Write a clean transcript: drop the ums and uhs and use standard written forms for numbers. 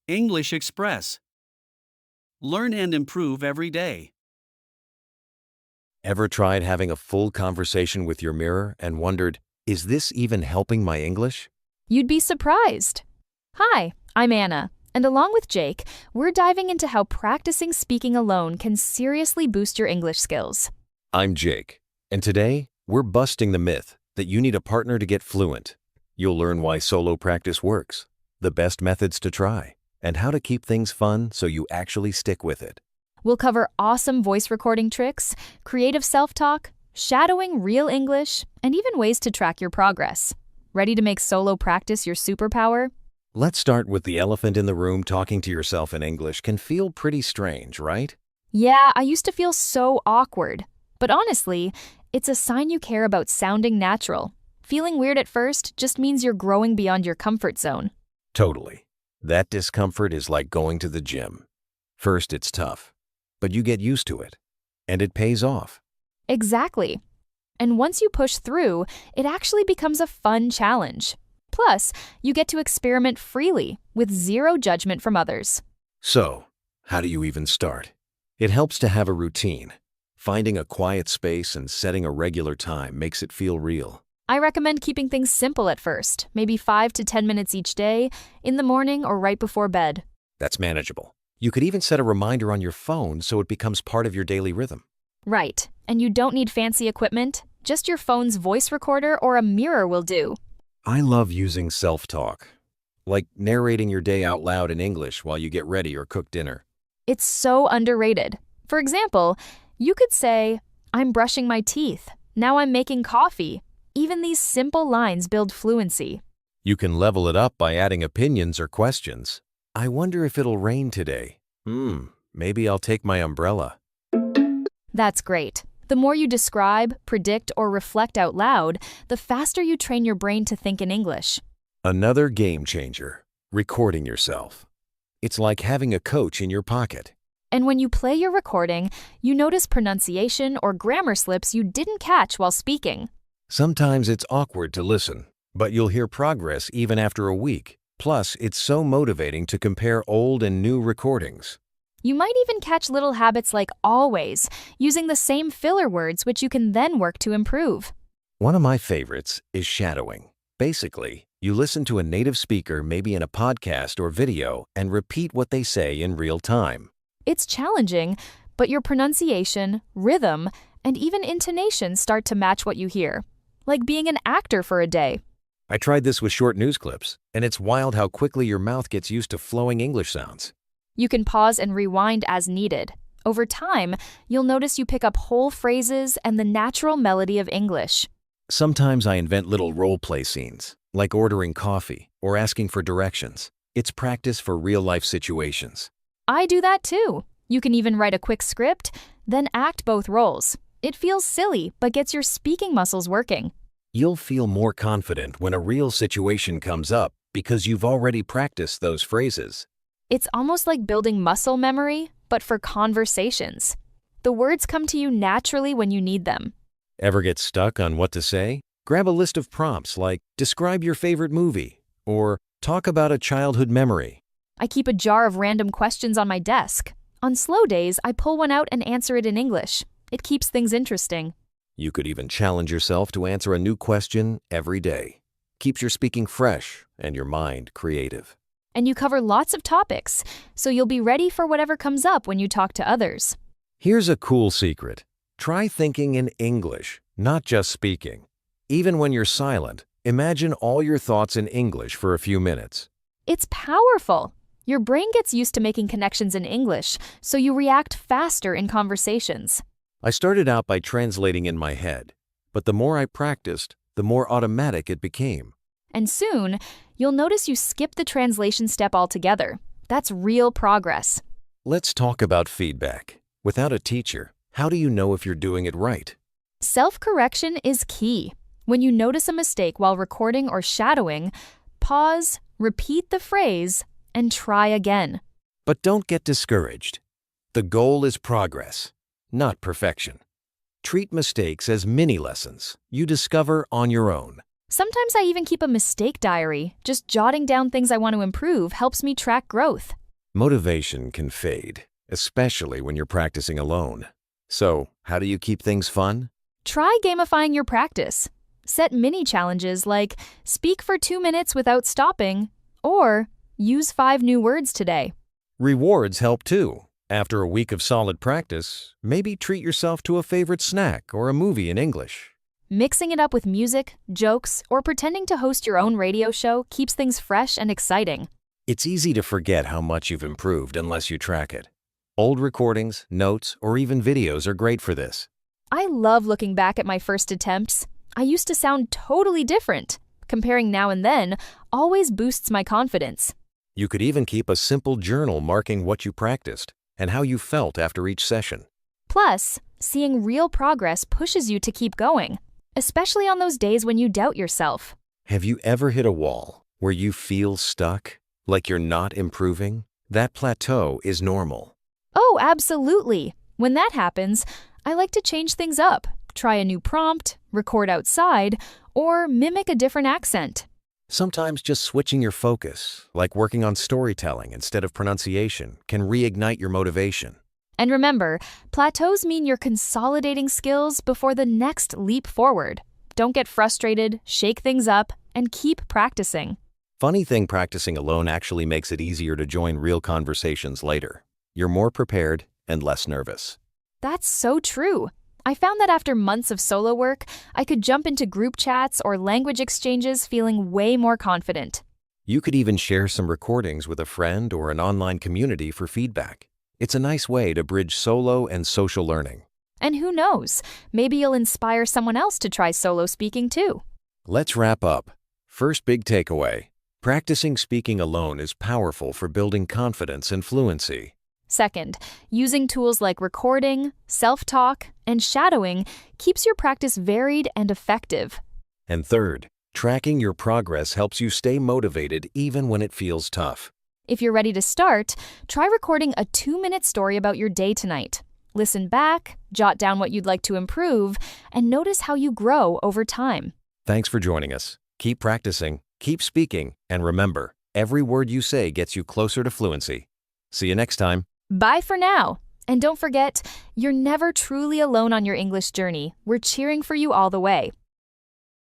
English Express. Learn and improve every day. Ever tried having a full conversation with your mirror and wondered, is this even helping my English? You'd be surprised. Hi, I'm Anna, and along with Jake, we're diving into how practicing speaking alone can seriously boost your English skills. I'm Jake, and today we're busting the myth that you need a partner to get fluent. You'll learn why solo practice works, the best methods to try, and how to keep things fun so you actually stick with it. We'll cover awesome voice recording tricks, creative self-talk, shadowing real English, and even ways to track your progress. Ready to make solo practice your superpower? Let's start with the elephant in the room. Talking to yourself in English can feel pretty strange, right? Yeah, I used to feel so awkward. But honestly, it's a sign you care about sounding natural. Feeling weird at first just means you're growing beyond your comfort zone. Totally. That discomfort is like going to the gym. First, it's tough, but you get used to it, and it pays off. Exactly. And once you push through, it actually becomes a fun challenge. Plus, you get to experiment freely with zero judgment from others. So, how do you even start? It helps to have a routine. Finding a quiet space and setting a regular time makes it feel real. I recommend keeping things simple at first, maybe 5 to 10 minutes each day, in the morning or right before bed. That's manageable. You could even set a reminder on your phone so it becomes part of your daily rhythm. Right, and you don't need fancy equipment. Just your phone's voice recorder or a mirror will do. I love using self-talk, like narrating your day out loud in English while you get ready or cook dinner. It's so underrated. For example, you could say, "I'm brushing my teeth. Now I'm making coffee." Even these simple lines build fluency. You can level it up by adding opinions or questions. I wonder if it'll rain today. Maybe I'll take my umbrella. That's great. The more you describe, predict, or reflect out loud, the faster you train your brain to think in English. Another game changer, recording yourself. It's like having a coach in your pocket. And when you play your recording, you notice pronunciation or grammar slips you didn't catch while speaking. Sometimes it's awkward to listen, but you'll hear progress even after a week. Plus, it's so motivating to compare old and new recordings. You might even catch little habits like always, using the same filler words which you can then work to improve. One of my favorites is shadowing. Basically, you listen to a native speaker, maybe in a podcast or video, and repeat what they say in real time. It's challenging, but your pronunciation, rhythm, and even intonation start to match what you hear. Like being an actor for a day. I tried this with short news clips, and it's wild how quickly your mouth gets used to flowing English sounds. You can pause and rewind as needed. Over time, you'll notice you pick up whole phrases and the natural melody of English. Sometimes I invent little role-play scenes, like ordering coffee or asking for directions. It's practice for real-life situations. I do that too. You can even write a quick script, then act both roles. It feels silly, but gets your speaking muscles working. You'll feel more confident when a real situation comes up because you've already practiced those phrases. It's almost like building muscle memory, but for conversations. The words come to you naturally when you need them. Ever get stuck on what to say? Grab a list of prompts like describe your favorite movie or talk about a childhood memory. I keep a jar of random questions on my desk. On slow days, I pull one out and answer it in English. It keeps things interesting. You could even challenge yourself to answer a new question every day. Keeps your speaking fresh and your mind creative. And you cover lots of topics, so you'll be ready for whatever comes up when you talk to others. Here's a cool secret. Try thinking in English, not just speaking. Even when you're silent, imagine all your thoughts in English for a few minutes. It's powerful. Your brain gets used to making connections in English, so you react faster in conversations. I started out by translating in my head, but the more I practiced, the more automatic it became. And soon, you'll notice you skip the translation step altogether. That's real progress. Let's talk about feedback. Without a teacher, how do you know if you're doing it right? Self-correction is key. When you notice a mistake while recording or shadowing, pause, repeat the phrase, and try again. But don't get discouraged. The goal is progress, not perfection. Treat mistakes as mini lessons you discover on your own. Sometimes I even keep a mistake diary. Just jotting down things I want to improve helps me track growth. Motivation can fade, especially when you're practicing alone. So, how do you keep things fun? Try gamifying your practice. Set mini challenges like speak for 2 minutes without stopping or use 5 new words today. Rewards help too. After a week of solid practice, maybe treat yourself to a favorite snack or a movie in English. Mixing it up with music, jokes, or pretending to host your own radio show keeps things fresh and exciting. It's easy to forget how much you've improved unless you track it. Old recordings, notes, or even videos are great for this. I love looking back at my first attempts. I used to sound totally different. Comparing now and then always boosts my confidence. You could even keep a simple journal marking what you practiced and how you felt after each session. Plus, seeing real progress pushes you to keep going, especially on those days when you doubt yourself. Have you ever hit a wall where you feel stuck, like you're not improving? That plateau is normal. Oh, absolutely. When that happens, I like to change things up, try a new prompt, record outside, or mimic a different accent. Sometimes just switching your focus, like working on storytelling instead of pronunciation, can reignite your motivation. And remember, plateaus mean you're consolidating skills before the next leap forward. Don't get frustrated, shake things up, and keep practicing. Funny thing, practicing alone actually makes it easier to join real conversations later. You're more prepared and less nervous. That's so true. I found that after months of solo work, I could jump into group chats or language exchanges feeling way more confident. You could even share some recordings with a friend or an online community for feedback. It's a nice way to bridge solo and social learning. And who knows, maybe you'll inspire someone else to try solo speaking too. Let's wrap up. First big takeaway: practicing speaking alone is powerful for building confidence and fluency. Second, using tools like recording, self-talk, and shadowing keeps your practice varied and effective. And third, tracking your progress helps you stay motivated even when it feels tough. If you're ready to start, try recording a 2-minute story about your day tonight. Listen back, jot down what you'd like to improve, and notice how you grow over time. Thanks for joining us. Keep practicing, keep speaking, and remember, every word you say gets you closer to fluency. See you next time. Bye for now. And don't forget, you're never truly alone on your English journey. We're cheering for you all the way.